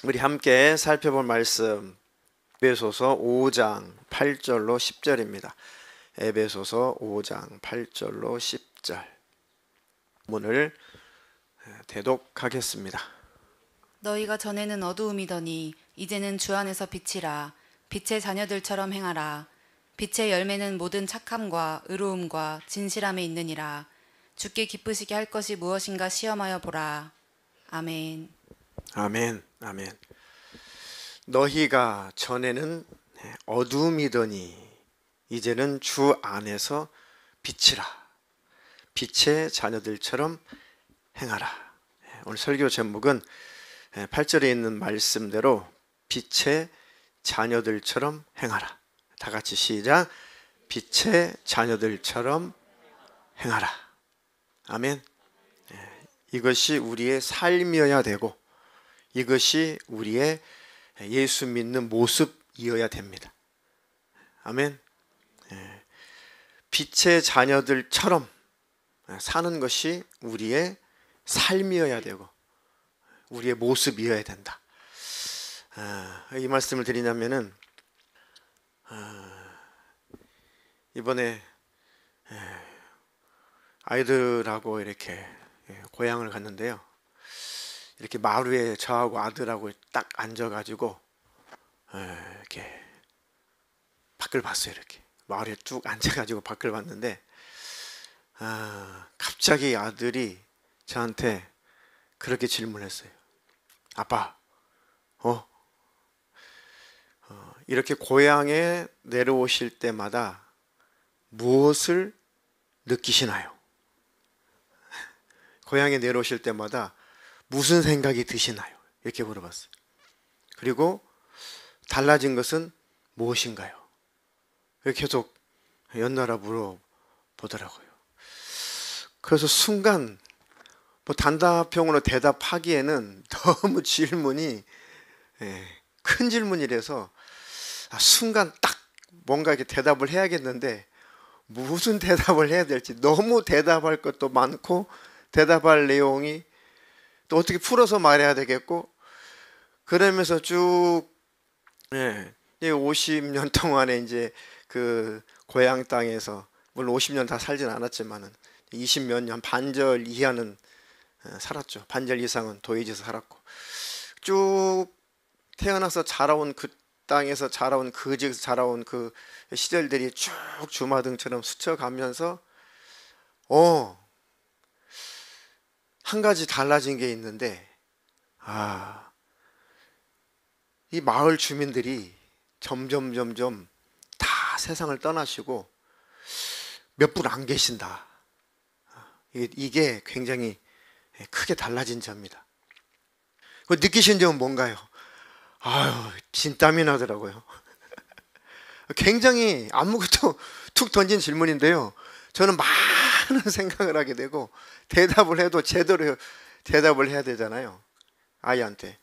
우리 함께 살펴볼 말씀 에베소서 5장 8절로 10절입니다. 에베소서 5장 8절로 10절 문을 대독하겠습니다. 너희가 전에는 어두움이더니 이제는 주 안에서 빛이라. 빛의 자녀들처럼 행하라. 빛의 열매는 모든 착함과 의로움과 진실함에 있느니라. 주께 기쁘시게 할 것이 무엇인가 시험하여 보라. 아멘. 아멘. 아멘. 너희가 전에는 어두움이더니 이제는 주 안에서 빛이라. 빛의 자녀들처럼 행하라. 오늘 설교 제목은 8절에 있는 말씀대로 빛의 자녀들처럼 행하라. 다 같이 시작. 빛의 자녀들처럼 행하라. 아멘. 이것이 우리의 삶이어야 되고 이것이 우리의 예수 믿는 모습이어야 됩니다. 아멘. 빛의 자녀들처럼 사는 것이 우리의 삶이어야 되고 우리의 모습이어야 된다. 이 말씀을 드리냐면은 이번에 아이들하고 이렇게 고향을 갔는데요. 이렇게 마루에 저하고 아들하고 딱 앉아가지고 이렇게 밖을 봤어요. 이렇게 마루에 쭉 앉아가지고 밖을 봤는데 갑자기 아들이 저한테 그렇게 질문했어요. 아빠, 이렇게 고향에 내려오실 때마다 무엇을 느끼시나요? 고향에 내려오실 때마다 무슨 생각이 드시나요? 이렇게 물어봤어요. 그리고 달라진 것은 무엇인가요? 이렇게 계속 연달아 물어보더라고요. 그래서 순간 단답형으로 대답하기에는 너무 질문이 큰 질문이라서 순간 딱 뭔가 이렇게 대답을 해야겠는데 무슨 대답을 해야 될지 너무 대답할 것도 많고 대답할 내용이 또 어떻게 풀어서 말해야 되겠고 그러면서 쭉 50년 동안에 이제 그 고향 땅에서 물론 50년 다 살진 않았지만은 20몇 년 반절 이하는 살았죠. 반절 이상은 도예지에서 살았고 쭉 태어나서 자라온 그 땅에서 자라온 그 지역에서 자라온 그 시절들이 쭉 주마등처럼 스쳐가면서 한 가지 달라진 게 있는데 이 마을 주민들이 점점 다 세상을 떠나시고 몇 분 안 계신다. 이게 굉장히 크게 달라진 점입니다. 그 느끼신 점은 뭔가요? 진땀이 나더라고요. 굉장히 아무것도 툭 던진 질문인데요. 저는 많은 생각을 하게 되고 대답을 해도 제대로 대답을 해야 되잖아요. 아이한테.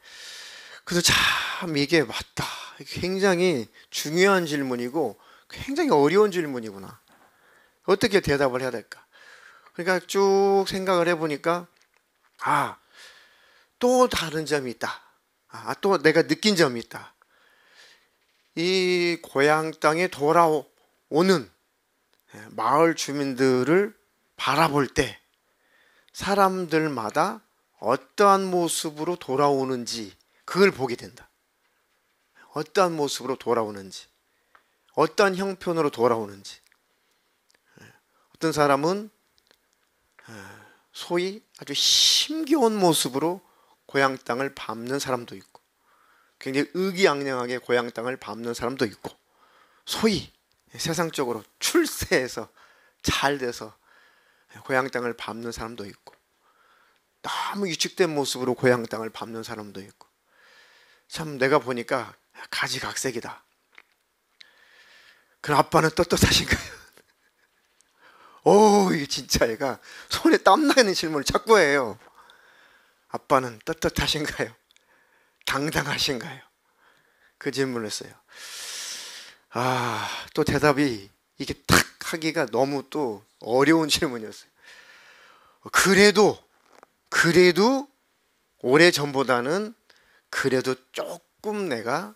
그래서 참 이게 맞다. 굉장히 중요한 질문이고 굉장히 어려운 질문이구나. 어떻게 대답을 해야 될까? 그러니까 쭉 생각을 해보니까 또 다른 점이 있다. 또 내가 느낀 점이 있다. 이 고향 땅에 돌아오는 마을 주민들을 바라볼 때 사람들마다 어떠한 모습으로 돌아오는지 그걸 보게 된다. 어떠한 모습으로 돌아오는지, 어떠한 형편으로 돌아오는지. 어떤 사람은 소위 아주 힘겨운 모습으로 고향 땅을 밟는 사람도 있고 굉장히 의기양양하게 고향 땅을 밟는 사람도 있고 소위 세상적으로 출세해서 잘 돼서 고향 땅을 밟는 사람도 있고 너무 위축된 모습으로 고향 땅을 밟는 사람도 있고 참 내가 보니까 가지각색이다. 그럼 아빠는 떳떳하신가요? 이게 진짜 얘가 손에 땀나는 질문을 자꾸 해요. 아빠는 떳떳하신가요? 당당하신가요? 그 질문을 했어요. 또 대답이 이게 탁 하기가 너무 또 어려운 질문이었어요. 그래도 오래전보다는 그래도 조금 내가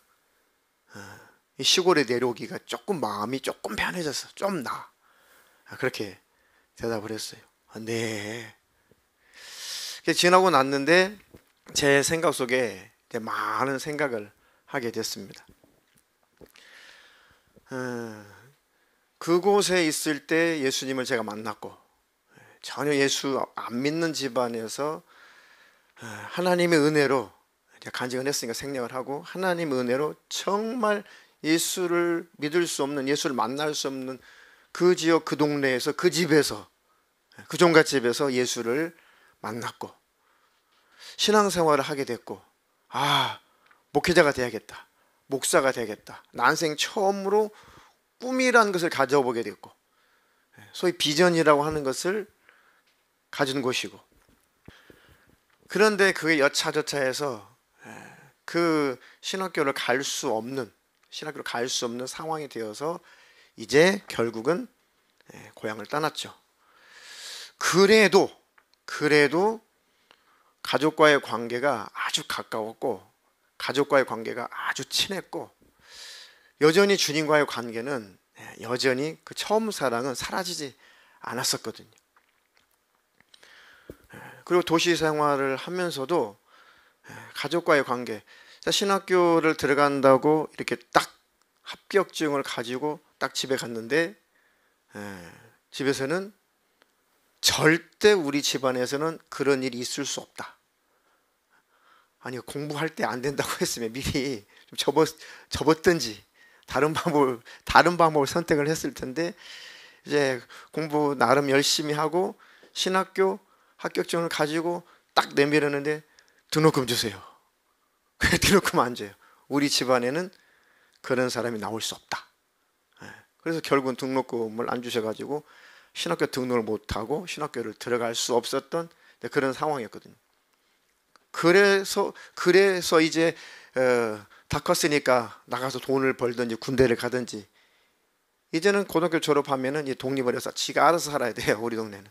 이 시골에 내려오기가 조금 마음이 조금 편해졌어. 좀 나아. 그렇게 대답을 했어요. 네. 지나고 났는데 제 생각 속에 이제 많은 생각을 하게 됐습니다. 그곳에 있을 때 예수님을 제가 만났고, 전혀 예수 안 믿는 집안에서 하나님의 은혜로 간증을 했으니까 생략을 하고, 하나님의 은혜로 정말 예수를 믿을 수 없는, 예수를 만날 수 없는 그 지역, 그 동네에서, 그 집에서, 그 종갓집에서 예수를 만났고 신앙생활을 하게 됐고, 목회자가 돼야겠다, 목사가 되겠다, 난생 처음으로 꿈이라는 것을 가져보게 됐고, 소위 비전이라고 하는 것을 가진 곳이고, 그런데 그게 여차저차해서 그 신학교를 갈 수 없는 상황이 되어서 이제 결국은 고향을 떠났죠. 그래도 가족과의 관계가 아주 가까웠고, 가족과의 관계가 아주 친했고, 여전히 주님과의 관계는 여전히 그 처음 사랑은 사라지지 않았었거든요. 그리고 도시 생활을 하면서도 가족과의 관계, 신학교를 들어간다고 이렇게 딱 합격증을 가지고 딱 집에 갔는데, 집에서는 절대 우리 집안에서는 그런 일이 있을 수 없다. 아니, 공부할 때 안 된다고 했으면 미리 좀 접었든지 다른 방법을 선택을 했을 텐데, 이제 공부 나름 열심히 하고 신학교 합격증을 가지고 딱 내밀었는데 등록금 주세요. 그래, 등록금 안 줘요. 우리 집안에는 그런 사람이 나올 수 없다. 그래서 결국은 등록금을 안 주셔가지고 신학교 등록을 못하고 신학교를 들어갈 수 없었던 그런 상황이었거든요. 그래서 이제 다 컸으니까 나가서 돈을 벌든지 군대를 가든지, 이제는 고등학교 졸업하면은 독립을 해서 지가 알아서 살아야 돼요, 우리 동네는.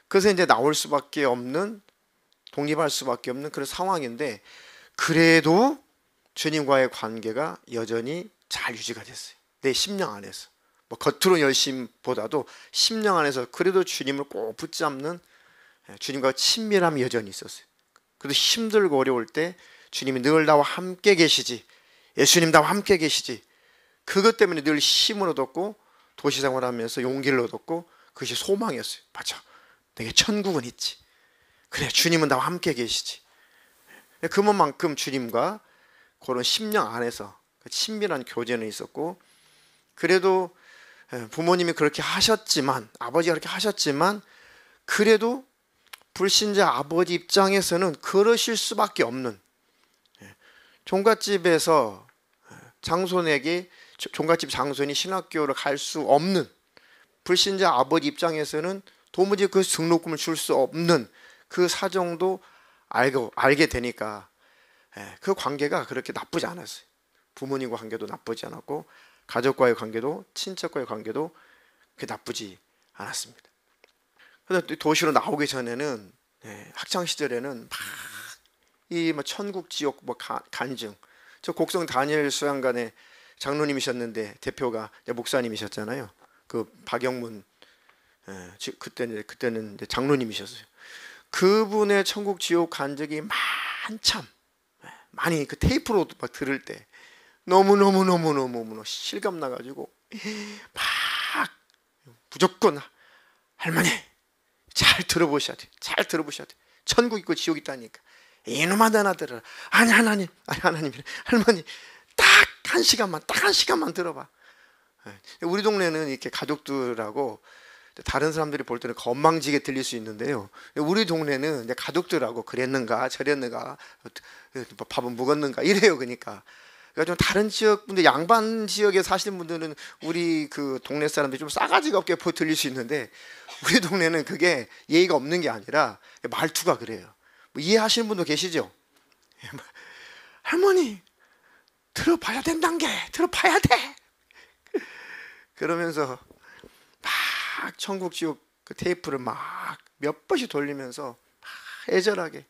그래서 이제 나올 수밖에 없는, 독립할 수밖에 없는 그런 상황인데, 그래도 주님과의 관계가 여전히 잘 유지가 됐어요. 내 심령 안에서. 겉으로 열심보다도 심령 안에서 그래도 주님을 꼭 붙잡는, 주님과 친밀함이 여전히 있었어요. 그래도 힘들고 어려울 때 주님이 늘 나와 함께 계시지, 예수님 나와 함께 계시지, 그것 때문에 늘 힘을 얻었고 도시 생활하면서 용기를 얻었고, 그것이 소망이었어요. 맞아, 내게 천국은 있지, 그래 주님은 나와 함께 계시지. 그만큼 주님과 그런 심령 안에서 친밀한 교제는 있었고, 그래도 부모님이 그렇게 하셨지만, 아버지가 그렇게 하셨지만, 그래도 불신자 아버지 입장에서는 그러실 수밖에 없는, 종갓집에서 장손에게, 종갓집 장손이 신학교를 갈 수 없는 불신자 아버지 입장에서는 도무지 그 등록금을 줄 수 없는 그 사정도 알게 되니까 그 관계가 그렇게 나쁘지 않았어요. 부모님과 관계도 나쁘지 않았고, 가족과의 관계도, 친척과의 관계도 그렇게 나쁘지 않았습니다. 그래서 도시로 나오기 전에는, 학창 시절에는 이 천국 지옥 간증, 저 곡성 다니엘 수양관의 장로님이셨는데 대표가 목사님이셨잖아요. 그 박영문, 그때는 이제 장로님이셨어요. 그분의 천국 지옥 간증이 많이 그 테이프로 막 들을 때 너무 실감 나가지고 막 무조건, 할머니 잘 들어보셔야 돼, 잘 들어보셔야 돼, 천국 있고 지옥 있다니까, 이놈아 하나 들어라. 아니 하나님, 할머니 딱 한 시간만 들어봐. 우리 동네는 이렇게 가족들하고, 다른 사람들이 볼 때는 건망지게 들릴 수 있는데요, 우리 동네는 이제 가족들하고 그랬는가 저랬는가, 밥은 묵었는가 이래요. 그러니까 좀 다른 지역 분들, 양반 지역에 사시는 분들은 우리 그 동네 사람들이 좀 싸가지가 없게 들릴 수 있는데, 우리 동네는 그게 예의가 없는 게 아니라 말투가 그래요. 이해하시는 분도 계시죠? 할머니 들어봐야 된단 게, 들어봐야 돼. 그러면서 막 천국 지옥 그 테이프를 막 몇 번씩 돌리면서 막 애절하게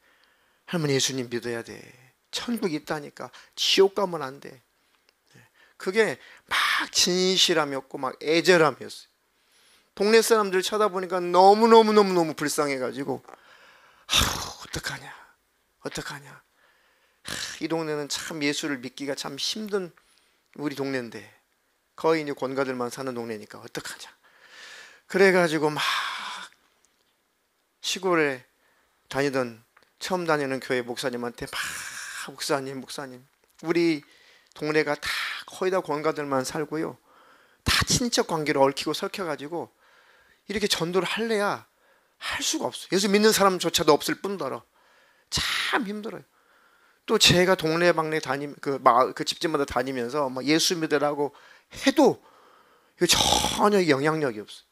할머니 예수님 믿어야 돼. 천국이 있다니까. 지옥 가면 안 돼. 그게 막 진실함이었고 막 애절함이었어요. 동네 사람들 쳐다보니까 너무너무 불쌍해가지고 어떡하냐 어떡하냐. 이 동네는 참 예수를 믿기가 참 힘든 우리 동네인데 거의 이제 권가들만 사는 동네니까 어떡하냐. 그래가지고 막 시골에 다니던 처음 다니는 교회 목사님한테 막 목사님 우리 동네가 다 거의 다 권가들만 살고요, 다 친척 관계로 얽히고 설켜가지고 이렇게 전도를 할래야 할 수가 없어요. 예수 믿는 사람조차도 없을 뿐더러 참 힘들어요. 또 제가 동네방네 그 집집마다 다니면서 막 예수 믿으라고 해도 이거 전혀 영향력이 없어요.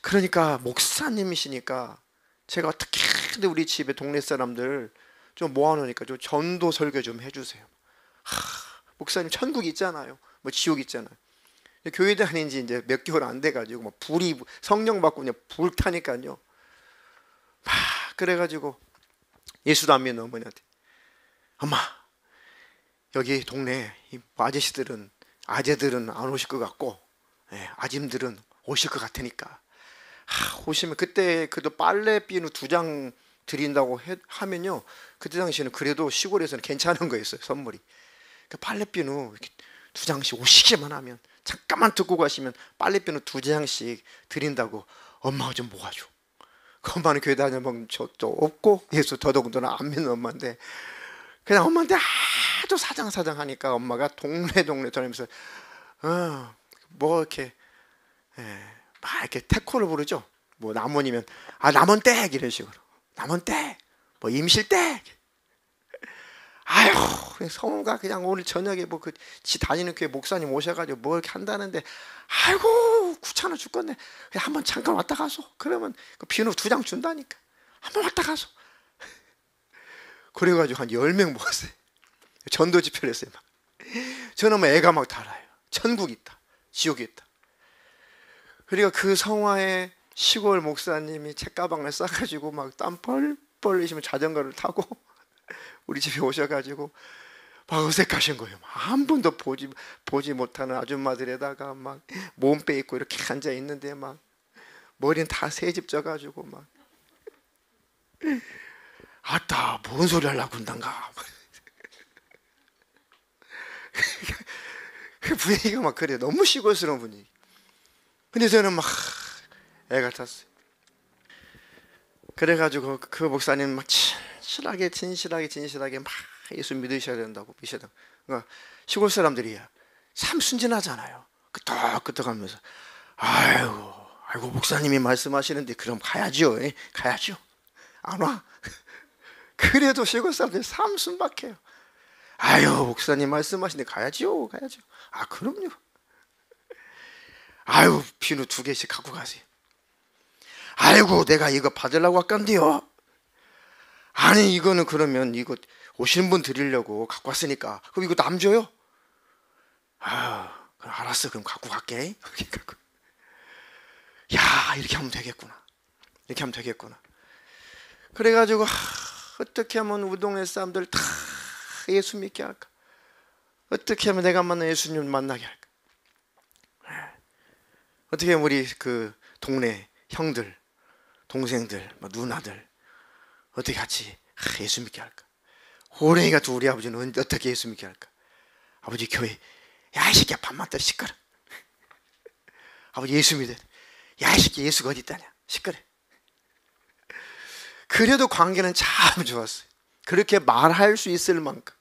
그러니까 목사님이시니까 제가 어떻게든 우리 집에 동네 사람들 좀 모아놓으니까 좀 전도 설교 좀 해주세요. 목사님 천국 있잖아요, 뭐 지옥 있잖아요. 교회 다닌 지 이제 몇 개월 안 돼가지고 막 불이 성령 받고 그냥 불 타니까요. 막 그래가지고 예수도 안 믿는 어머니한테, 엄마 여기 동네 이 아재들은 안 오실 것 같고, 아짐들은 오실 것 같으니까 오시면 그때 그래도 빨래 비누 2장 드린다고 하면요, 그때 당시에는 그래도 시골에서는 괜찮은 거였어요, 선물이. 그 빨래 비누 이렇게 2장씩 오시기만 하면, 잠깐만 듣고 가시면 빨래 비누 2장씩 드린다고 엄마가 좀 모아줘. 그 엄마는 교회 다니면 저도 없고 예수 더더군다나 안 믿는 엄마인데, 그냥 엄마한테 아주 사장 하니까 엄마가 동네 다니면서 뭐 이렇게 막 이렇게 태코를 부르죠. 뭐 남원이면 남원댁 이런 식으로, 남원댁 뭐 임실댁. 아유, 성우가 그냥 오늘 저녁에 뭐 지 다니는 교회 목사님 오셔가지고 뭐 이렇게 한다는데, 아이고 귀찮아 죽겠네. 그냥 한번 잠깐 왔다 가서, 그러면 그 비누 2장 준다니까 한번 왔다 가서. 그래가지고 한 10명 모았어요. 전도 집회를 했어요. 막. 저는 뭐 애가 막 달아요. 천국이 있다, 지옥이 있다. 그러니까 그 성화에 시골 목사님이 책가방을 싸가지고 막 땀 뻘뻘 흘리시면 자전거를 타고 우리 집에 오셔가지고 막 어색하신 거예요. 한 번도 보지 못하는 아줌마들에다가 막 몸빼 입고 이렇게 앉아 있는데 막 머리는 다 새집 져가지고 막 아따 뭔 소리 하려고 한단가. 그 분위기가 막 그래요. 너무 시골스러운 분위기. 근데 저는 막 애가 탔어요. 그래가지고 그 목사님 막 진실하게 막 예수 믿으셔야 된다고. 그러니까 시골 사람들이야 참 순진하잖아요. 끄떡끄떡하면서 아이고 목사님이 말씀하시는데 그럼 가야죠. 가야죠. 안 와. 그래도 시골 사람들이 참 순박해요. 아유 목사님 말씀하시는데 가야죠. 그럼요. 아유 비누 2개씩 갖고 가세요. 아이고 내가 이거 받으려고 할건데요. 아니 이거는 그러면 이거 오시는 분 드리려고 갖고 왔으니까 그럼 이거 남 줘요? 그럼 알았어, 그럼 갖고 갈게. 야 이렇게 하면 되겠구나. 그래가지고 어떻게 하면 우리 동네 사람들 다 예수 믿게 할까? 어떻게 하면 내가 만난 예수님을 만나게 할까? 어떻게 하면 우리 그 동네 형들, 동생들, 누나들 어떻게 같이 예수 믿게 할까? 호랭이 같은 우리 아버지는 어떻게 예수 믿게 할까? 아버지 교회, 야 이 새끼야 밥만 떨어 시끄러. 아버지 예수 믿어. 야 이 새끼 예수가 어디 있다냐 시끄러. 그래도 관계는 참 좋았어요. 그렇게 말할 수 있을 만큼,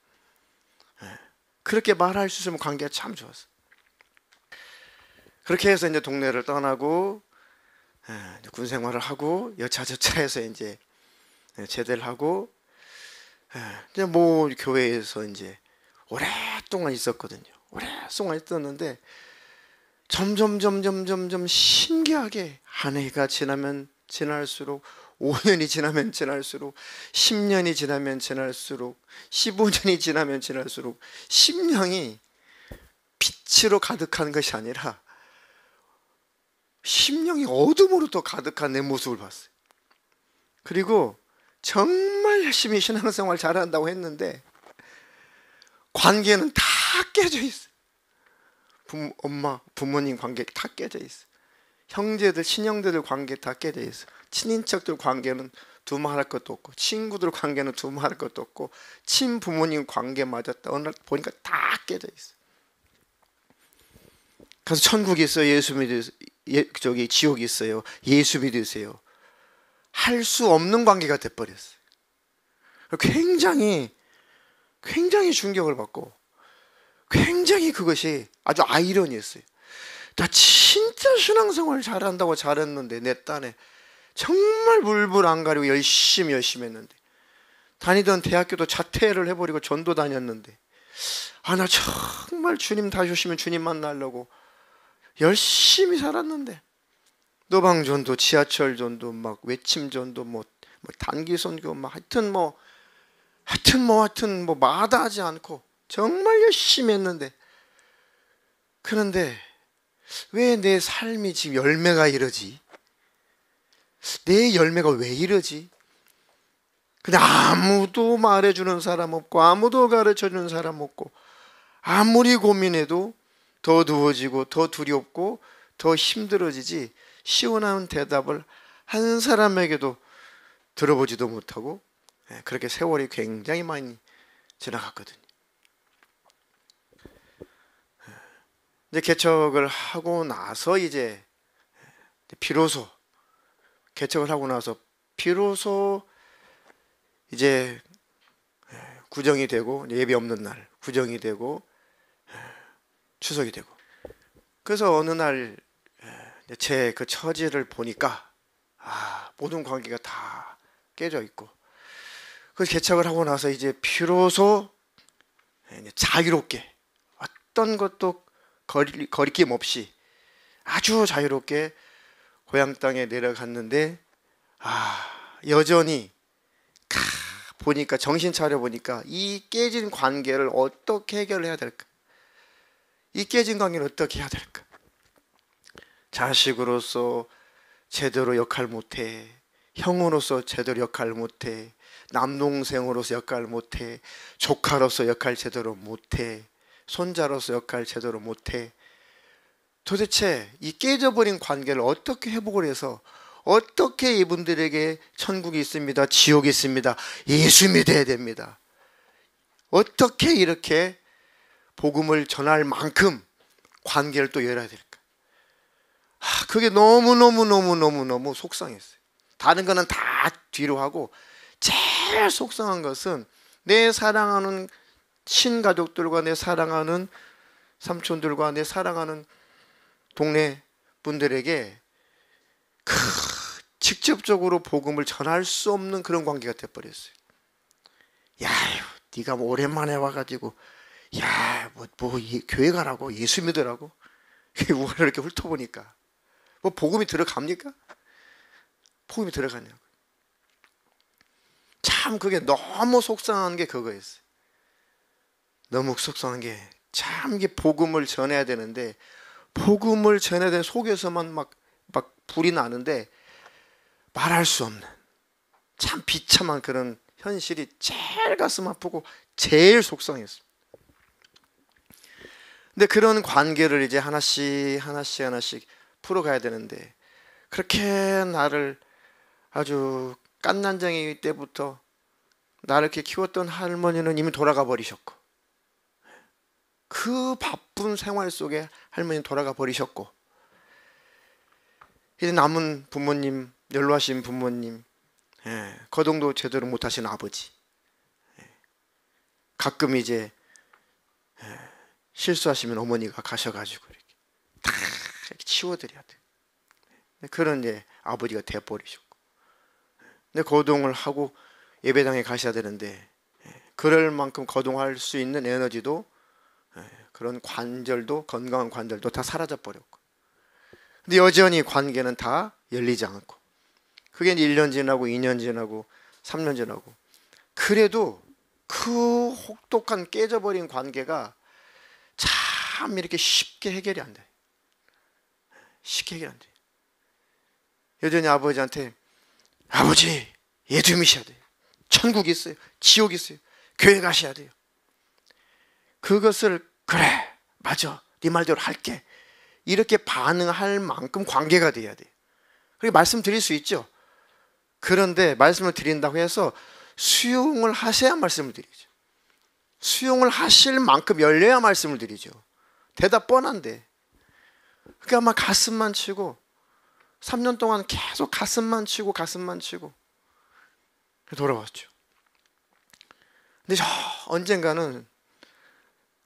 그렇게 말할 수 있으면 관계가 참 좋았어요. 그렇게 해서 이제 동네를 떠나고 군 생활을 하고 여차저차해서 이제 제대를 하고 이제 뭐 교회에서 이제 오랫동안 있었거든요. 오랫동안 있었는데 점점 신기하게 한 해가 지나면 지날수록, 5년이 지나면 지날수록, 10년이 지나면 지날수록, 15년이 지나면 지날수록 심령이 빛으로 가득한 것이 아니라 심령이 어둠으로 또 가득한 내 모습을 봤어요. 그리고 정말 열심히 신앙생활 잘한다고 했는데 관계는 다 깨져 있어요. 엄마, 부모님 관계 다 깨져 있어요. 형제들, 친형제들 관계 다 깨져 있어요. 친인척들 관계는 두말할 것도 없고, 친구들 관계는 두말할 것도 없고, 친부모님 관계마저 어느 날 보니까 다 깨져 있어요. 그래서 천국이 있어요. 예수 믿으세요. 저기 지옥이 있어요. 예수 믿으세요. 할 수 없는 관계가 돼버렸어요. 굉장히 충격을 받고, 굉장히 그것이 아주 아이러니했어요. 나 진짜 신앙생활 잘한다고 잘했는데, 내 딴에 정말 물불 안 가리고 열심히 했는데, 다니던 대학교도 자퇴를 해버리고 전도 다녔는데, 나 정말 주님 다시 오시면 주님 만나려고 열심히 살았는데, 노방전도, 지하철전도, 막 외침전도, 뭐 단기선교, 막 하여튼 마다하지 않고 정말 열심히 했는데, 그런데 왜 내 삶이 지금 열매가 이러지? 내 열매가 왜 이러지? 근데 아무도 말해주는 사람 없고, 아무도 가르쳐주는 사람 없고, 아무리 고민해도 더 두어지고 더 두렵고 더 힘들어지지, 시원한 대답을 한 사람에게도 들어보지도 못하고, 그렇게 세월이 굉장히 많이 지나갔거든요. 이제 개척을 하고 나서 비로소 이제 구정이 되고, 예배 없는 날 구정이 되고 추석이 되고, 그래서 어느 날 제 그 처지를 보니까 모든 관계가 다 깨져 있고, 그래서 개척을 하고 나서 이제 비로소 자유롭게, 어떤 것도 거리낌 없이 아주 자유롭게 고향 땅에 내려갔는데, 여전히 보니까, 정신 차려 보니까 이 깨진 관계를 어떻게 해결해야 될까? 이 깨진 관계를 어떻게 해야 될까? 자식으로서 제대로 역할 못해, 형으로서 제대로 역할 못해, 남동생으로서 역할 못해, 조카로서 역할 제대로 못해, 손자로서 역할 제대로 못해. 도대체 이 깨져버린 관계를 어떻게 회복을 해서, 어떻게 이분들에게 천국이 있습니다, 지옥이 있습니다, 예수 믿어야 됩니다, 어떻게 이렇게 복음을 전할 만큼 관계를 또 열어야 될까? 그게 너무 속상했어요. 다른 거는 다 뒤로 하고, 제일 속상한 것은 내 사랑하는 친가족들과, 내 사랑하는 삼촌들과, 내 사랑하는 동네 분들에게 직접적으로 복음을 전할 수 없는 그런 관계가 돼버렸어요. 네가 뭐 오랜만에 와가지고 교회 가라고, 예수 믿으라고 우리가 이렇게 훑어보니까 뭐 복음이 들어갑니까? 복음이 들어가냐고. 참 그게 너무 속상한 게 그거였어요. 너무 속상한 게, 참 이게 복음을 전해야 되는데, 복음을 전해야 되는 속에서만 막 불이 나는데 말할 수 없는 참 비참한 그런 현실이 제일 가슴 아프고 제일 속상했어요. 근데 그런 관계를 이제 하나씩 풀어가야 되는데, 그렇게 나를 아주 깐난쟁이 때부터 나를 이렇게 키웠던 할머니는 이미 돌아가 버리셨고, 그 바쁜 생활 속에 할머니는 돌아가 버리셨고, 이제 남은 부모님, 연로하신 부모님, 거동도 제대로 못하신 아버지, 가끔 이제 실수하시면 어머니가 가셔가지고 이렇게 다 이렇게 치워드려야 돼. 그런 이제 아버지가 돼버리셨고, 근데 거동을 하고 예배당에 가셔야 되는데, 그럴 만큼 거동할 수 있는 에너지도, 그런 관절도, 건강한 관절도 다 사라져 버렸고, 근데 여전히 관계는 다 열리지 않고, 그게 1년 지나고 2년 지나고 3년 지나고, 그래도 그 혹독한 깨져버린 관계가 참 이렇게 쉽게 해결이 안 돼. 쉽게 해결 안 돼. 여전히 아버지한테 아버지 예수 믿으셔야 돼요. 천국이 있어요. 지옥이 있어요. 교회 가셔야 돼요. 그것을 그래 맞아 네 말대로 할게 이렇게 반응할 만큼 관계가 돼야 돼요. 그렇게 말씀드릴 수 있죠. 그런데 말씀을 드린다고 해서 수용을 하셔야 말씀을 드리죠. 수용을 하실 만큼 열려야 말씀을 드리죠. 대답 뻔한데. 그러니까 막 가슴만 치고 3년 동안 계속 가슴만 치고 돌아왔죠. 근데 언젠가는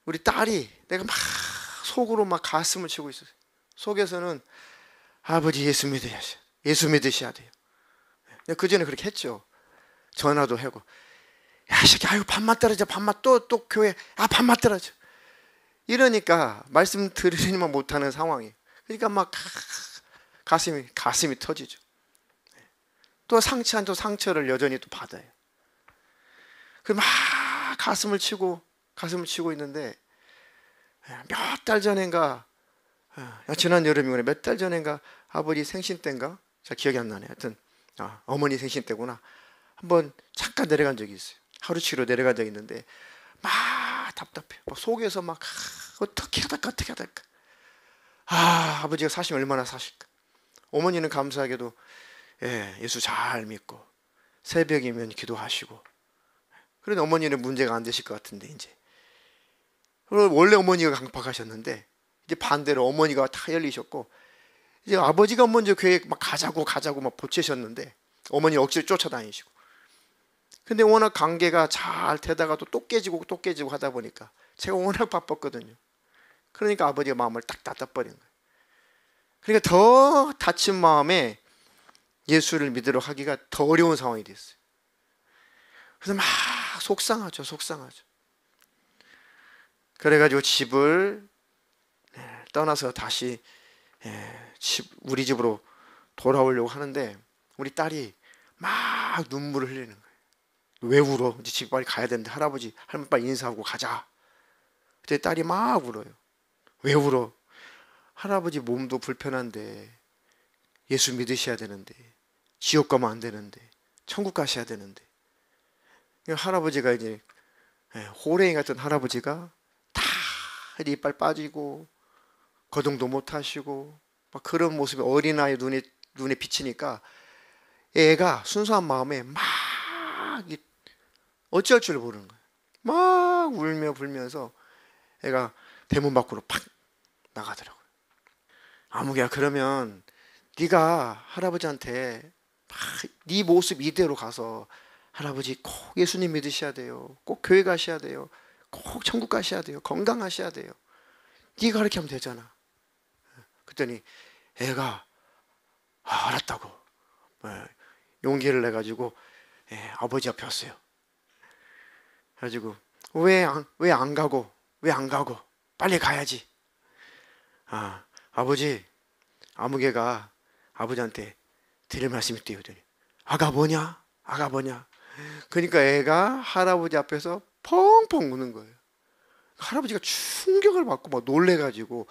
우리 딸이 내가 막 속으로 막 가슴을 치고 있었어요. 속에서는 아버지 예수 믿으셔야 돼요. 그 전에 그렇게 했죠. 전화도 하고 야, 이 새끼, 아유, 밤만 떨어져, 밤만 또 교회, 밤만 떨어져. 이러니까 말씀 들으니만 못하는 상황이에요. 그러니까 막 가슴이 터지죠. 또 상처한 또 상처를 여전히 또 받아요. 그 막 가슴을 치고 있는데 몇 달 전인가, 지난 여름이구나, 몇 달 전인가 아버지 생신 때인가, 잘 기억이 안 나네. 하여튼 어머니 생신 때구나. 한번 잠깐 내려간 적이 있어요. 하루치기로 내려간 적이 있는데 막 답답해요. 막 속에서 막 어떻게 해야 될까. 아버지가 사시면 얼마나 사실까. 어머니는 감사하게도 예수 잘 믿고 새벽이면 기도하시고, 그런데 어머니는 문제가 안 되실 것 같은데 이제 원래 어머니가 강팍하셨는데 이제 반대로 어머니가 다 열리셨고 이제 아버지가 먼저 교회 막 가자고 막 보채셨는데 어머니 억지로 쫓아다니시고, 근데 워낙 관계가 잘 되다가도 또 깨지고 하다 보니까 제가 워낙 바빴거든요. 그러니까 아버지가 마음을 딱 닫아버린 거예요. 그러니까 더 다친 마음에 예수를 믿으러 하기가 더 어려운 상황이 됐어요. 그래서 막 속상하죠. 그래가지고 집을 떠나서 다시 우리 집으로 돌아오려고 하는데 우리 딸이 막 눈물을 흘리는 거예요. 왜 울어? 이제 집 빨리 가야 되는데 할아버지 할머니 빨리 인사하고 가자. 그때 딸이 막 울어요. 왜 울어? 할아버지 몸도 불편한데 예수 믿으셔야 되는데 지옥 가면 안 되는데 천국 가셔야 되는데, 할아버지가 이제 호랭이 같은 할아버지가 다 이빨 빠지고 거동도 못 하시고 막 그런 모습이 어린아이 눈에 비치니까 애가 순수한 마음에 막 어쩔 줄 모르는 거예요. 막 울며 불면서 애가 대문 밖으로 팍 나가더라고요. 아무개야, 그러면 네가 할아버지한테 네 모습 이대로 가서 할아버지 꼭 예수님 믿으셔야 돼요. 꼭 교회 가셔야 돼요. 꼭 천국 가셔야 돼요. 건강하셔야 돼요. 네가 그렇게 하면 되잖아. 그랬더니 애가 알았다고 용기를 내가지고 아버지 앞에 왔어요. 그래가지고 왜 안 가고 빨리 가야지. 아버지, 아무개가 아버지한테 드릴 말씀이 있대요. 아가 뭐냐? 그러니까 애가 할아버지 앞에서 펑펑 우는 거예요. 할아버지가 충격을 받고 막 놀래가지고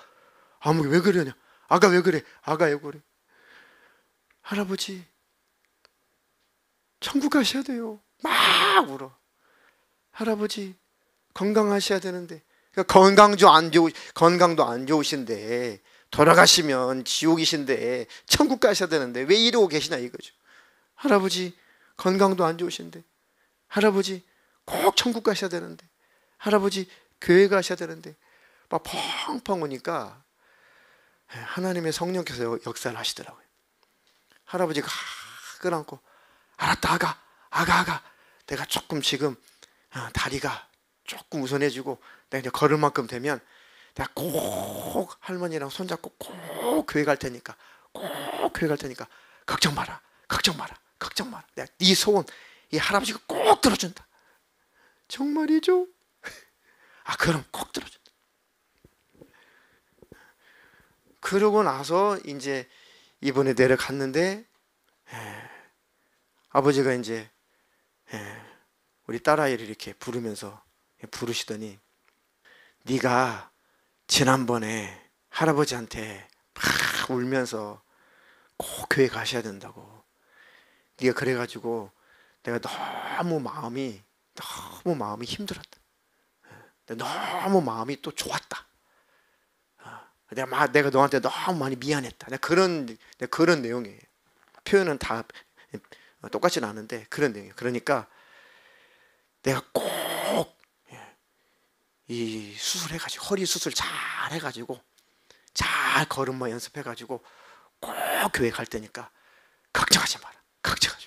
아무개 왜 그러냐? 아가 왜 그래? 할아버지 천국 가셔야 돼요. 막 울어. 할아버지 건강하셔야 되는데, 그러니까 건강도 안 좋으신데 돌아가시면 지옥이신데 천국 가셔야 되는데 왜 이러고 계시냐 이거죠. 할아버지 건강도 안 좋으신데, 할아버지 꼭 천국 가셔야 되는데, 할아버지 교회 가셔야 되는데, 막 펑펑 오니까 하나님의 성령께서 역사를 하시더라고요. 할아버지가 끌어안고 알았다 아가 내가 조금 지금 다리가 조금 우선해지고 내가 이제 걸을 만큼 되면 내가 꼭 할머니랑 손잡고 꼭 교회 갈 테니까 걱정 마라. 내가 네 소원 이 할아버지가 꼭 들어준다. 정말이죠? 그럼 꼭 들어준다. 그러고 나서 이제 이번에 내려갔는데 아버지가 이제 우리 딸아이를 이렇게 부르시더니 네가 지난번에 할아버지한테 막 울면서 꼭 교회 가셔야 된다고. 네가 그래가지고 내가 너무 마음이 힘들었다. 너무 마음이 또 좋았다. 내가 너한테 너무 많이 미안했다. 내가 그런 내용이에요. 표현은 다 똑같지는 않은데 그런 내용이에요. 그러니까 내가 꼭 이 수술해가지고 허리 수술 잘 해가지고 잘 걸음마 연습해가지고 꼭 교회 갈 테니까 걱정하지 마라. 걱정하지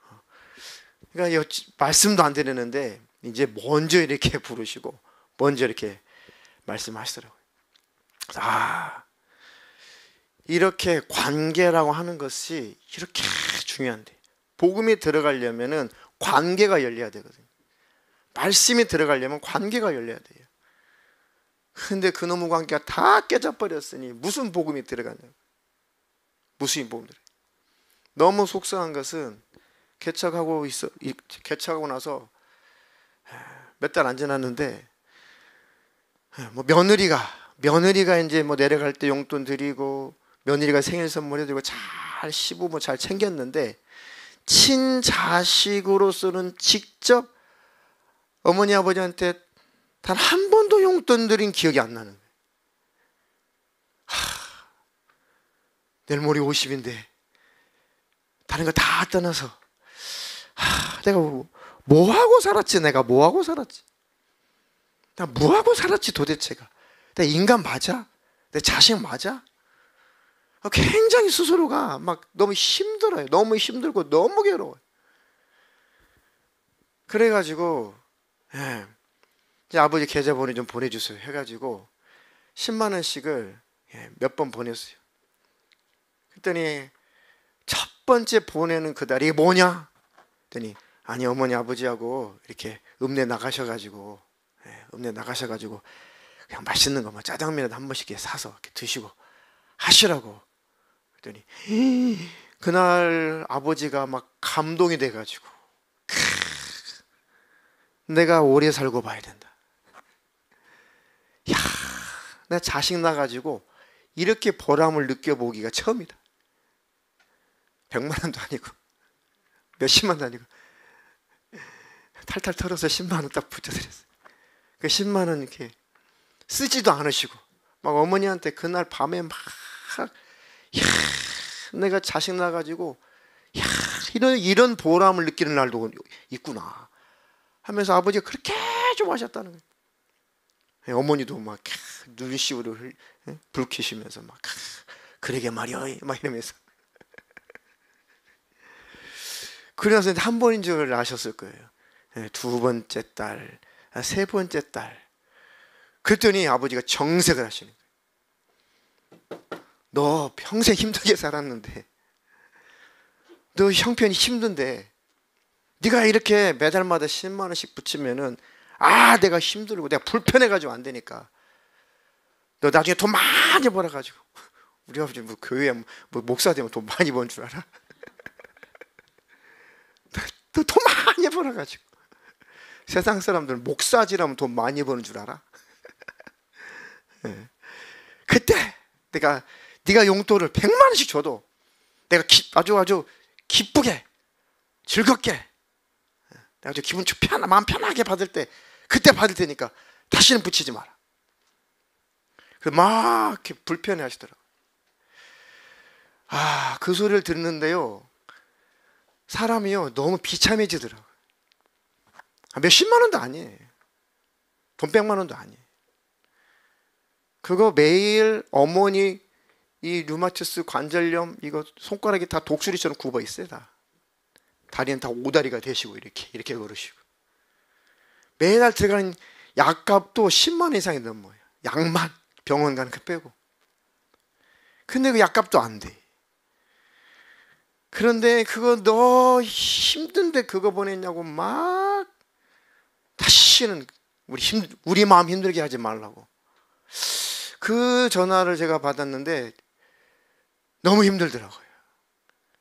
마라. 그러니까 말씀도 안 드리는데 이제 먼저 이렇게 부르시고 먼저 이렇게 말씀하시더라고요. 이렇게 관계라고 하는 것이 이렇게 중요한데, 복음이 들어가려면은 관계가 열려야 되거든요. 말씀이 들어가려면 관계가 열려야 돼요. 근데 그놈의 관계가 다 깨져버렸으니 무슨 복음이 들어가냐고. 무슨 복음이 들어가요. 너무 속상한 것은 개척하고 나서 몇 달 안 지났는데 뭐 며느리가 이제 뭐 내려갈 때 용돈 드리고 며느리가 생일 선물 해드리고 잘 시부모 잘 챙겼는데 친자식으로서는 직접 어머니 아버지한테 단 한 번도 용돈 드린 기억이 안 나는 거예요. 내일 모레 50인데 다른 거 다 떠나서 내가 뭐하고 살았지? 내가 뭐하고 살았지? 나 뭐하고 살았지 도대체가? 내 인간 맞아? 내 자식 맞아? 굉장히 스스로가 막 너무 힘들어요. 너무 힘들고 너무 괴로워요. 그래가지고 이제 아버지 계좌번호 좀 보내주세요 해가지고 10만 원씩을 몇 번 보냈어요. 그랬더니 첫 번째 보내는 그날 이게 뭐냐? 그랬더니 아니 어머니 아버지하고 이렇게 읍내 나가셔가지고 그냥 맛있는 거 뭐 짜장면이라도 한 번씩 이렇게 사서 이렇게 드시고 하시라고. 그랬더니 그날 아버지가 막 감동이 돼가지고 내가 오래 살고 봐야 된다. 야, 나 자식 나가지고 이렇게 보람을 느껴보기가 처음이다. 100만 원도 아니고 몇십만도 아니고 탈탈 털어서 10만 원 딱 붙여드렸어요. 그 10만 원 이렇게 쓰지도 않으시고 막 어머니한테 그날 밤에 막 야, 내가 자식 나가지고 야, 이런 보람을 느끼는 날도 있구나 하면서 아버지가 그렇게 좋아하셨다는 거예요. 어머니도 막 눈시울을 붉히시면서 막 그러게 말이야 막 이러면서 그래서 한 번인 줄 아셨을 거예요. 두 번째 딸, 세 번째 딸. 그랬더니 아버지가 정색을 하시는 거예요. 너 평생 힘들게 살았는데 너 형편이 힘든데 네가 이렇게 매달마다 10만 원씩 붙이면은 내가 힘들고 내가 불편해가지고 안 되니까 너 나중에 돈 많이 벌어가지고 우리 아버지 뭐 교회에 뭐 목사 되면 돈 많이 버는 줄 알아? 너 돈 많이 벌어가지고 세상 사람들 목사지라면 돈 많이 버는 줄 알아? 그때 네가 용돈을 100만 원씩 줘도 내가 아주 기쁘게 즐겁게 내가 아주 기분 마음 편하게 받을 때 그때 받을 테니까 다시는 붙이지 마라. 막 이렇게 불편해 하시더라고요. 그 소리를 듣는데요 사람이요 너무 비참해지더라고요. 몇십만 원도 아니에요. 돈 100만 원도 아니에요. 그거 매일 어머니 이 류마티스 관절염 이거 손가락이 다 독수리처럼 굽어 있어요. 다리는 다 오다리가 되시고 이렇게 걸으시고 매달 들어가는 약값도 10만 원 이상이 넘어요. 약만 병원 가는 거 빼고. 근데 그 약값도 안 돼. 그런데 그거 너 힘든데 그거 보냈냐고 막 다시는 우리 마음 힘들게 하지 말라고. 그 전화를 제가 받았는데 너무 힘들더라고요.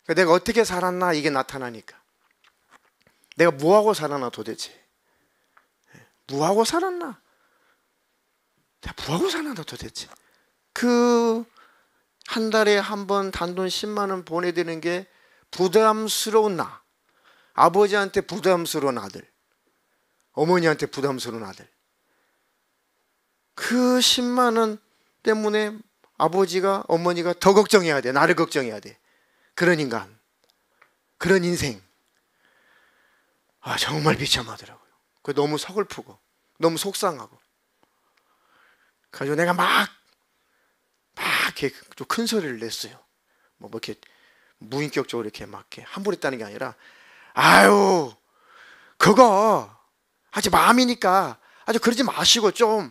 그러니까 내가 어떻게 살았나 이게 나타나니까. 내가 뭐하고 살았나 도대체. 뭐하고 살았나. 내가 뭐하고 살았나 도대체. 그 한 달에 한 번 단돈 10만 원 보내드리는 게 부담스러운 나, 아버지한테 부담스러운 아들, 어머니한테 부담스러운 아들. 그 10만 원 때문에 아버지가 어머니가 더 걱정해야 돼. 나를 걱정해야 돼. 그런 인간, 그런 인생. 정말 비참하더라고요. 그 너무 서글프고 너무 속상하고. 그래서 내가 막 이렇게 좀 큰 소리를 냈어요. 뭐 이렇게 무인격적으로 이렇게 막 이렇게 함부로 했다는 게 아니라, 아유, 그거 아주 마음이니까 아주 그러지 마시고 좀,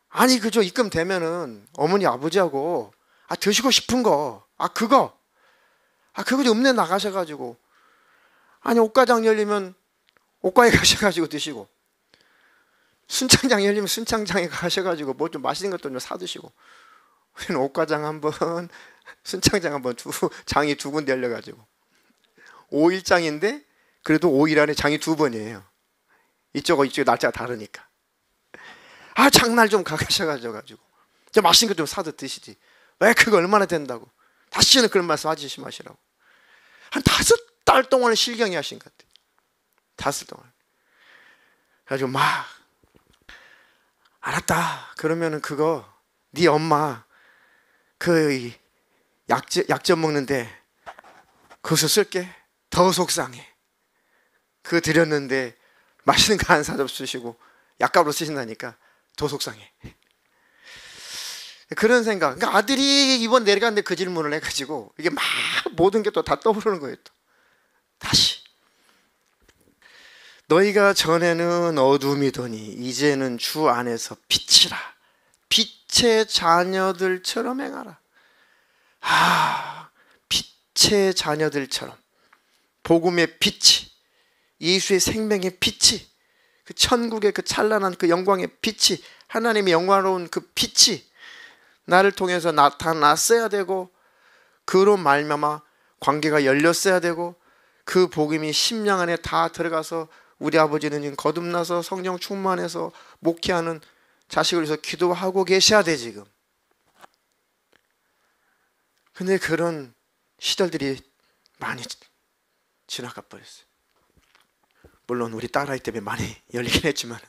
아니 그저 입금 되면은 어머니 아버지하고 드시고 싶은 거, 그거 좀 읍내 나가셔가지고, 아니 옷가장 열리면 옷가게 가셔가지고 드시고, 순창장 열리면 순창장에 가셔가지고 뭐 좀 맛있는 것도 좀 사드시고. 우리는 옷가장 한 번, 순창장 한 번, 장이 두 군데 열려가지고 5일장인데 그래도 5일 안에 장이 두 번이에요. 이쪽과 이쪽에 날짜가 다르니까. 장날 좀 가셔가지고 좀 맛있는 거 좀 사서 드시지. 왜 그거 얼마나 된다고. 다시는 그런 말씀 하지 마시라고. 한 5달 동안 실경이 하신 것 같아요. 5달 동안. 그래가지고 막, 알았다. 그러면은 그거 네 엄마 그 약점 먹는데 그것을 쓸게. 더 속상해. 그거 드렸는데 맛있는 거 안 사다 쓰시고 약값으로 쓰신다니까 더 속상해. 그런 생각. 그러니까 아들이 이번 내려갔는데 그 질문을 해가지고 이게 막 모든 게 또 다 떠오르는 거예요. 또 다시, 너희가 전에는 어둠이더니 이제는 주 안에서 빛이라. 빛의 자녀들처럼 행하라. 빛의 자녀들처럼. 복음의 빛이, 예수의 생명의 빛이, 그 천국의 그 찬란한 그 영광의 빛이, 하나님의 영광로운 그 빛이 나를 통해서 나타났어야 되고, 그로 말미암아 관계가 열렸어야 되고, 그 복음이 심령 안에 다 들어가서 우리 아버지는 지금 거듭나서 성령 충만해서 목회하는 자식을 위해서 기도하고 계셔야 돼 지금. 근데 그런 시절들이 많이 지나가 버렸어요. 물론 우리 딸아이 때문에 많이 열리긴 했지만,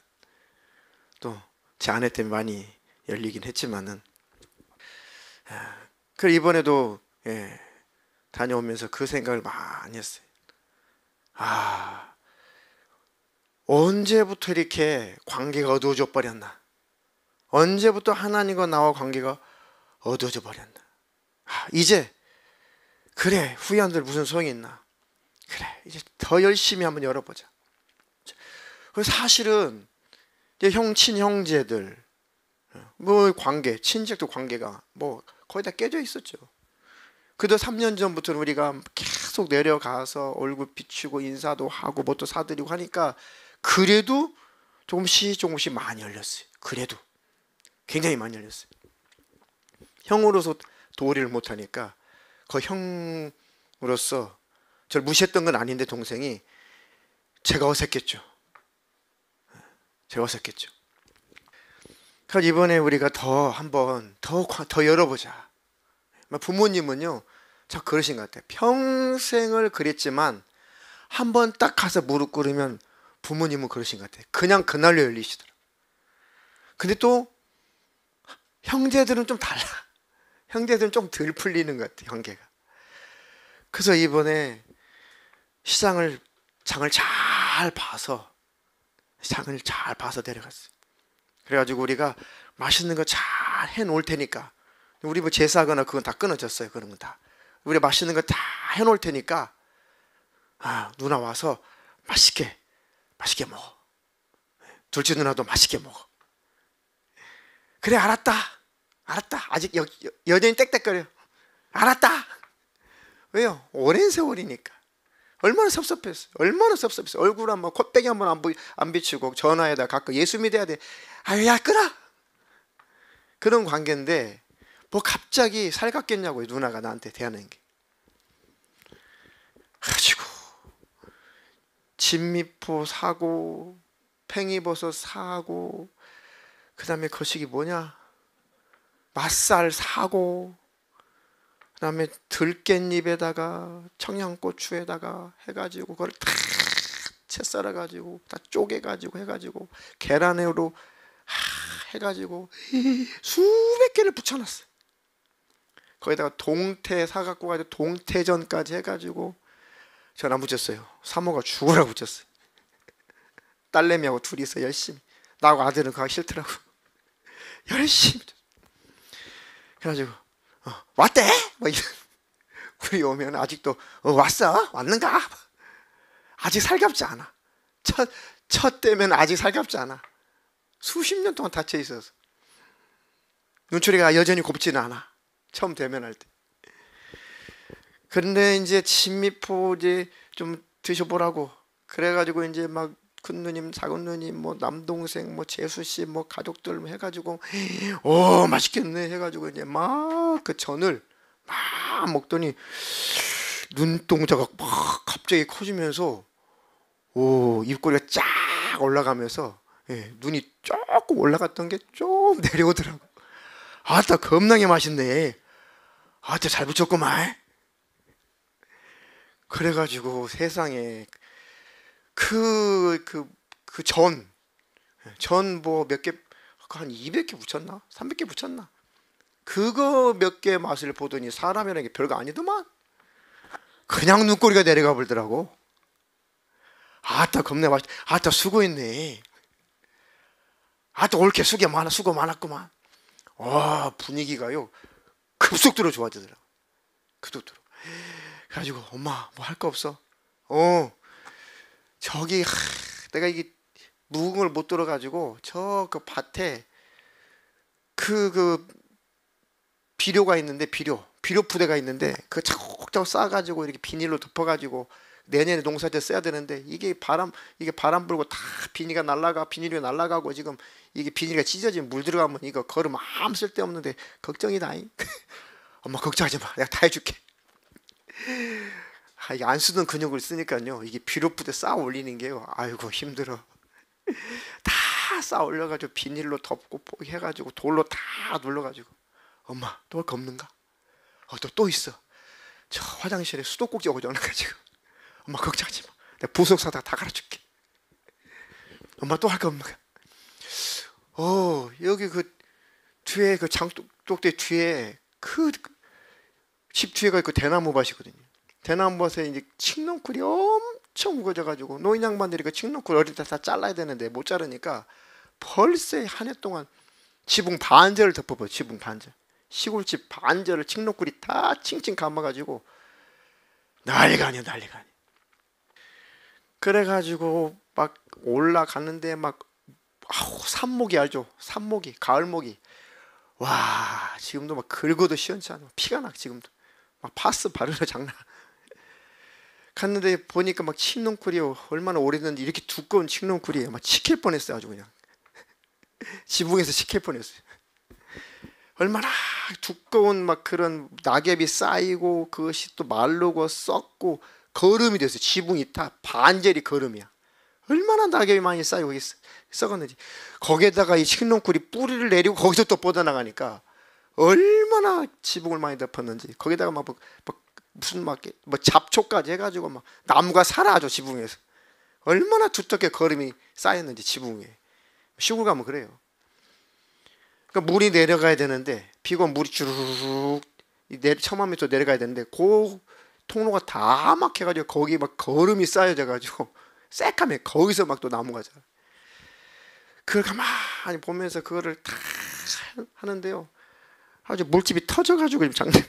또 제 아내 때문에 많이 열리긴 했지만은, 그 이번에도 다녀오면서 그 생각을 많이 했어요. 언제부터 이렇게 관계가 어두워져 버렸나? 언제부터 하나님과 나와 관계가 어두워져 버렸나? 이제 그래, 후회한들 무슨 소용이 있나? 그래, 이제 더 열심히 한번 열어보자. 사실은 이제 친형제들 뭐 관계, 친척도 관계가 뭐 거의 다 깨져 있었죠. 그도 3년 전부터는 우리가 계속 내려가서 얼굴 비추고 인사도 하고 뭣도 사드리고 하니까 그래도 조금씩 많이 열렸어요. 그래도 굉장히 많이 열렸어요. 형으로서 도리를 못하니까 그 형으로서 저를 무시했던 건 아닌데, 동생이 제가 어색했죠. 그래서 이번에 우리가 한번 더 열어보자. 부모님은요 참 그러신 것 같아요. 평생을 그랬지만 한번 딱 가서 무릎 꿇으면 부모님은 그러신 것 같아요. 그냥 그날로 열리시더라고요. 근데 또 형제들은 좀 달라. 형제들은 좀 덜 풀리는 것 같아요, 관계가. 그래서 이번에 장을 잘 봐서 데려갔어요. 그래가지고 우리가 맛있는 거 잘 해놓을 테니까, 우리 뭐 제사하거나 그건 다 끊어졌어요. 그런 건 다. 우리 맛있는 거 다 해놓을 테니까 누나 와서 맛있게 먹어. 둘째 누나도 맛있게 먹어. 그래, 알았다. 아직 여전히 땡땡거려. 알았다. 왜요? 오랜 세월이니까. 얼마나 섭섭했어요. 얼굴 한번, 콧배기 한번 안 비추고 전화에다 가끔 예수 믿어야 돼. 야 끊어. 그런 관계인데 뭐 갑자기 살갑겠냐고요, 누나가 나한테 대하는 게. 가지고 진미포 사고, 팽이버섯 사고, 그 다음에 거시기 뭐냐, 맛살 사고, 그다음에 들깻잎에다가 청양고추에다가 해가지고 그걸 다 채 썰어가지고 다 쪼개가지고 해가지고 계란으로 해가지고 수백 개를 붙여놨어요. 거기다가 동태 사갖고 가지고 동태전까지 해가지고 전화 붙였어요. 사모가 죽으라고 붙였어요. 딸내미하고 둘이서 열심히, 나하고 아들은 그거 싫더라고. 열심히 그래가지고 왔대? 뭐 우리 오면 아직도 왔어? 왔는가? 아직 살갑지 않아. 첫 때면 아직 살갑지 않아. 수십 년 동안 닫혀 있어서 눈초리가 여전히 곱지는 않아. 처음 대면할 때. 그런데 이제 진미포 이제 좀 드셔보라고 그래가지고 이제 막 큰 누님, 작은 누님, 뭐 남동생, 뭐 재수 씨, 뭐 가족들 해가지고 오 맛있겠네 해가지고 이제 막 그 전을 막 먹더니 눈동자가 막 갑자기 커지면서 오 입꼬리가 쫙 올라가면서 눈이 조금 올라갔던 게 좀 내려오더라고. 아따 겁나게 맛있네. 아따 잘 붙였구만. 그래가지고 세상에 전 뭐 몇 개, 한 200개 붙였나? 300개 붙였나? 그거 몇 개 맛을 보더니 사람이라는 게 별거 아니더만. 그냥 눈꼬리가 내려가 버리더라고. 아따 겁내 맛있다. 아따 수고했네. 아따 옳게 수고 많았구만. 와 분위기가요 급속도로 좋아지더라고. 급속도로. 그래가지고 엄마 뭐 할 거 없어? 저기 내가 이게 묵은 걸 못 들어가지고 저 그 밭에 그 비료가 있는데 비료 부대가 있는데 그 차곡차곡 싸가지고 이렇게 비닐로 덮어가지고 내년에 농사 때 써야 되는데 이게 바람 불고 다 비닐이 날아가고 지금 이게 비닐이 찢어지면 물 들어가면 이거 걸음 아무 쓸데없는데 걱정이다. 엄마 걱정하지 마. 내가 다 해줄게. 이게 안 쓰던 근육을 쓰니까요 이게 비료 부대 쌓아 올리는 게요 아이고 힘들어. 다 쌓아 올려가지고 비닐로 덮고 해가지고 돌로 다 눌러가지고 엄마 또 할 거 없는가? 또 있어. 저 화장실에 수도꼭지 오져놔가지고 엄마 걱정하지 마. 내가 부속사다 다 갈아줄게. 엄마 또 할 거 없는가? 여기 그 뒤에 그 장독대 뒤에 그 집 뒤에가 그 대나무 밭이거든요. 대나무 밭에 이제 칡넝쿨이 엄청 우거져가지고 노인 양반들이 그 칡넝쿨 어릴 때 다 잘라야 되는데 못 자르니까 벌써 한 해 동안 지붕 반절을 덮어버려. 지붕 반절. 시골집 반절을 칡넝쿨이 다 칭칭 감아가지고 난리가 아니야. 그래가지고 막 올라갔는데 막 산모기 알죠? 산모기, 가을모기. 와 지금도 막 긁어도 시원치 않아. 피가 나 지금도. 막 파스 바르러 장난. 갔는데 보니까 막 칡넝쿨이 얼마나 오래됐는지 이렇게 두꺼운 칡넝쿨이에요. 막 시킬 뻔했어요. 아주 그냥 지붕에서 시킬 뻔했어요. 얼마나 두꺼운 막 그런 낙엽이 쌓이고 그것이 또 마르고 썩고 거름이 됐어요. 지붕이 다 반절이 거름이야. 얼마나 낙엽이 많이 쌓이고 썩었는지. 거기에다가 이 칡넝쿨이 뿌리를 내리고 거기서 또 뻗어나가니까 얼마나 지붕을 많이 덮었는지. 거기다가 막 무슨 뭐 잡초까지 해가지고 막 나무가 살아죠. 지붕에서 얼마나 두텁게 거름이 쌓였는지. 지붕에 시골 가면 그래요. 그러니까 물이 내려가야 되는데 비가 오면 물이 주르륵 처마 밑으로 내려가야 되는데 그 통로가 다 막혀가지고 거기 막 거름이 쌓여져가지고 새까매. 거기서 막 또 나무가 자라. 그걸 가만히 보면서 그거를 다 하는데요 아주 물집이 터져가지고 장난.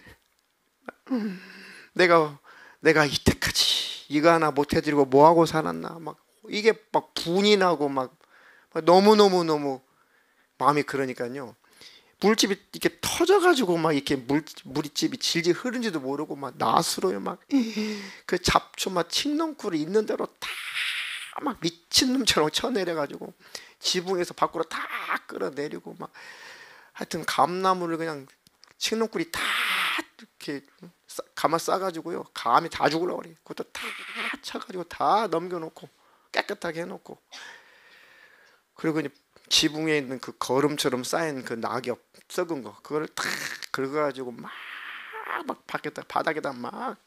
내가 이때까지 이거 하나 못 해드리고 뭐 하고 살았나. 막 이게 막 분이 나고 막 너무 마음이 그러니까요. 물집이 이렇게 터져가지고 막 이렇게 물집이 질질 흐른지도 모르고 막 낫으로요. 막 그 잡초 막 칡넝쿨이 있는 대로 다 막 미친놈처럼 쳐내려가지고 지붕에서 밖으로 다 끌어내리고 막 하여튼 감나무를 그냥 칡넝쿨이 다 이렇게 감아 싸가지고요. 감이 다 죽으려고 그래. 그것도 다 쳐가지고 다 넘겨놓고 깨끗하게 해놓고 그리고 이제 지붕에 있는 그 거름처럼 쌓인 그 낙엽 썩은 거 그거를 다 긁어가지고 막 막 바닥에다 막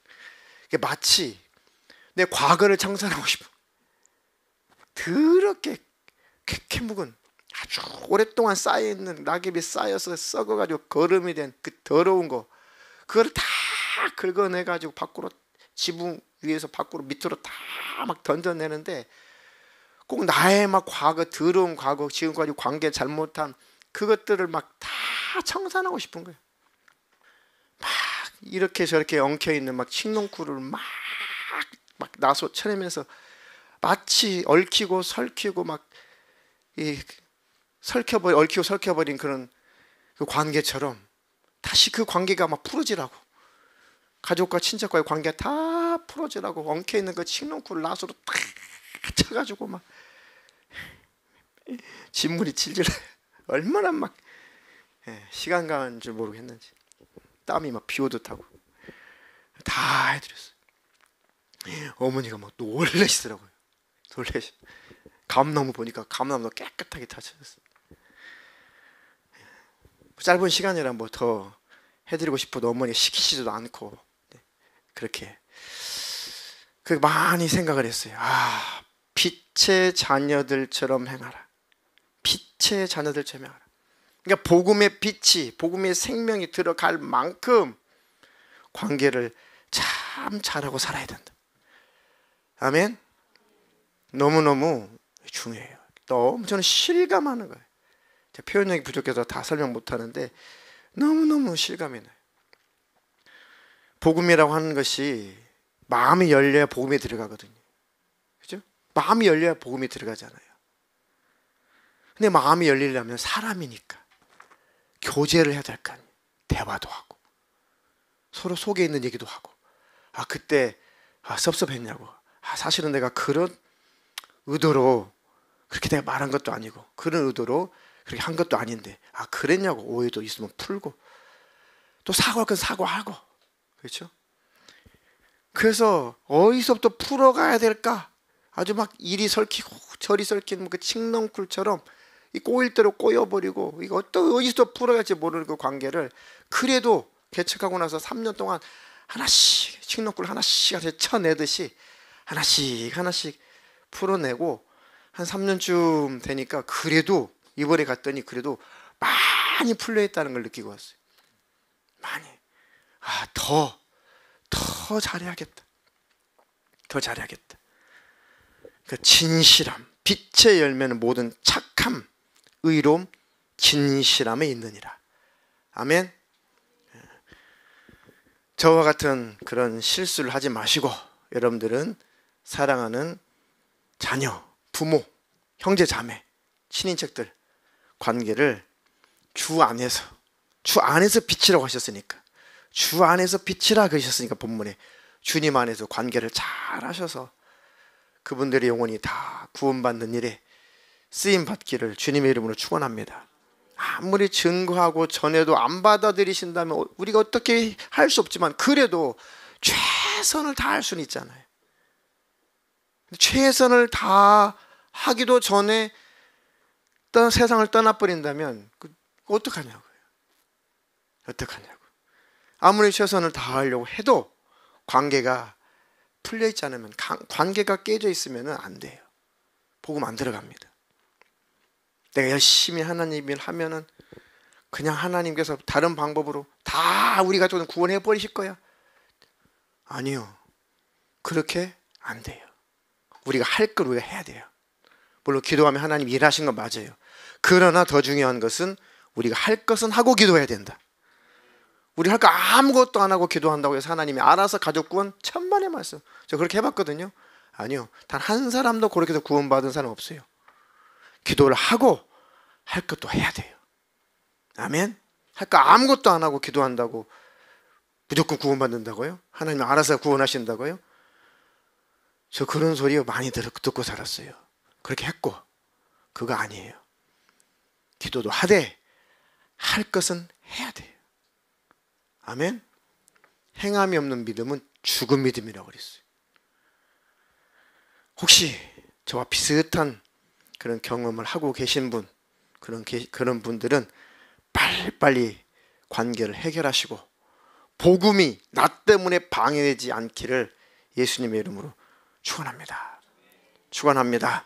이게 마치 내 과거를 청산하고 싶어. 더럽게 캐묵은 아주 오랫동안 쌓여있는 낙엽이 쌓여서 썩어가지고 거름이 된 그 더러운 거, 그거를 다 긁어내가지고 밖으로, 지붕 위에서 밖으로 밑으로 다 막 던져내는데, 꼭 나의 막 과거, 더러운 과거, 지금까지 관계 잘못한 그것들을 막 다 청산하고 싶은 거예요. 막 이렇게 저렇게 엉켜있는 막 칡농쿨을 막 나소 쳐내면서 마치 얽히고 설키고 막 얽히고 설켜버린 그런 그 관계처럼 다시 그 관계가 막 풀어지라고, 가족과 친척과의 관계가 다 풀어지라고 엉켜있는 그 칡농쿨을 나소로 탁 쳐가지고 막 진물이 질질 얼마나 막 시간 가는 줄 모르겠는지 땀이 막 비 오듯 하고 다 해드렸어요. 어머니가 막 놀라시더라고요. 감나무 보니까 감나무도 깨끗하게 다 쳐졌어요. 짧은 시간이라 뭐 더 해드리고 싶어도 어머니가 시키지도 않고 그렇게 많이 생각을 했어요. 아, 빛의 자녀들처럼 행하라. 빛의 자녀들처럼 행하라. 그러니까 복음의 빛이, 복음의 생명이 들어갈 만큼 관계를 참 잘하고 살아야 된다. 아멘. 너무너무 중요해요. 너무 저는 실감하는 거예요. 제가 표현력이 부족해서 다 설명 못하는데 너무너무 실감이 나요. 복음이라고 하는 것이 마음이 열려야 복음이 들어가거든요. 그죠? 마음이 열려야 복음이 들어가잖아요. 근데 마음이 열리려면 사람이니까 교제를 해야 될 거 아니에요. 대화도 하고 서로 속에 있는 얘기도 하고, 아 그때 섭섭했냐고, 아 사실은 내가 그런 의도로 그렇게 내가 말한 것도 아니고 그런 의도로 그렇게 한 것도 아닌데, 아 그랬냐고, 오해도 있으면 풀고, 또 사과할 건 사과하고, 그렇죠? 그래서 어디서부터 풀어가야 될까? 아주 막 이리 설키고 저리 설키는 그 칡농쿨처럼 이 꼬일 대로 꼬여버리고, 이거 어디서 풀어갈지 모르는 그 관계를 그래도 개척하고 나서 3년 동안 하나씩 칡농쿨 하나씩 쳐내듯이 하나씩 풀어내고, 한 3년쯤 되니까 그래도 이번에 갔더니 그래도 많이 풀려있다는 걸 느끼고 왔어요. 많이. 아, 더 잘해야겠다. 더 잘해야겠다. 그 진실함, 빛의 열매는 모든 착함, 의로움, 진실함에 있느니라. 아멘. 저와 같은 그런 실수를 하지 마시고, 여러분들은 사랑하는 자녀, 부모, 형제, 자매, 친인척들 관계를 주 안에서 빛이라고 하셨으니까, 주 안에서 빛이라 그러셨으니까, 본문에 주님 안에서 관계를 잘 하셔서 그분들의 영혼이 다 구원받는 일에 쓰임 받기를 주님의 이름으로 축원합니다. 아무리 증거하고 전해도 안 받아들이신다면 우리가 어떻게 할 수 없지만, 그래도 최선을 다할 수는 있잖아요. 최선을 다 하기도 전에 세상을 떠나버린다면 어떡하냐고요. 아무리 최선을 다하려고 해도 관계가 풀려있지 않으면, 관계가 깨져 있으면 안 돼요. 복음 안 들어갑니다. 내가 열심히 하나님 일 하면은 그냥 하나님께서 다른 방법으로 다 우리 가족은 구원해 버리실 거야. 아니요. 그렇게 안 돼요. 우리가 할 걸 우리가 해야 돼요. 물론 기도하면 하나님 일하신 건 맞아요. 그러나 더 중요한 것은 우리가 할 것은 하고 기도해야 된다. 우리 할 거 아무것도 안 하고 기도한다고 해서 하나님이 알아서 가족 구원 천만의 말씀. 저 그렇게 해봤거든요. 아니요. 단 한 사람도 그렇게 해서 구원받은 사람 없어요. 기도를 하고 할 것도 해야 돼요. 아멘. 할 거 아무것도 안 하고 기도한다고 무조건 구원받는다고요? 하나님 알아서 구원하신다고요? 저 그런 소리 많이 듣고 살았어요. 그렇게 했고, 그거 아니에요. 기도도 하되 할 것은 해야 돼요. 아멘. 행함이 없는 믿음은 죽은 믿음이라고 그랬어요. 혹시 저와 비슷한 그런 경험을 하고 계신 분, 그런 분들은 빨리빨리 관계를 해결하시고 복음이 나 때문에 방해되지 않기를 예수님의 이름으로 축원합니다. 축원합니다.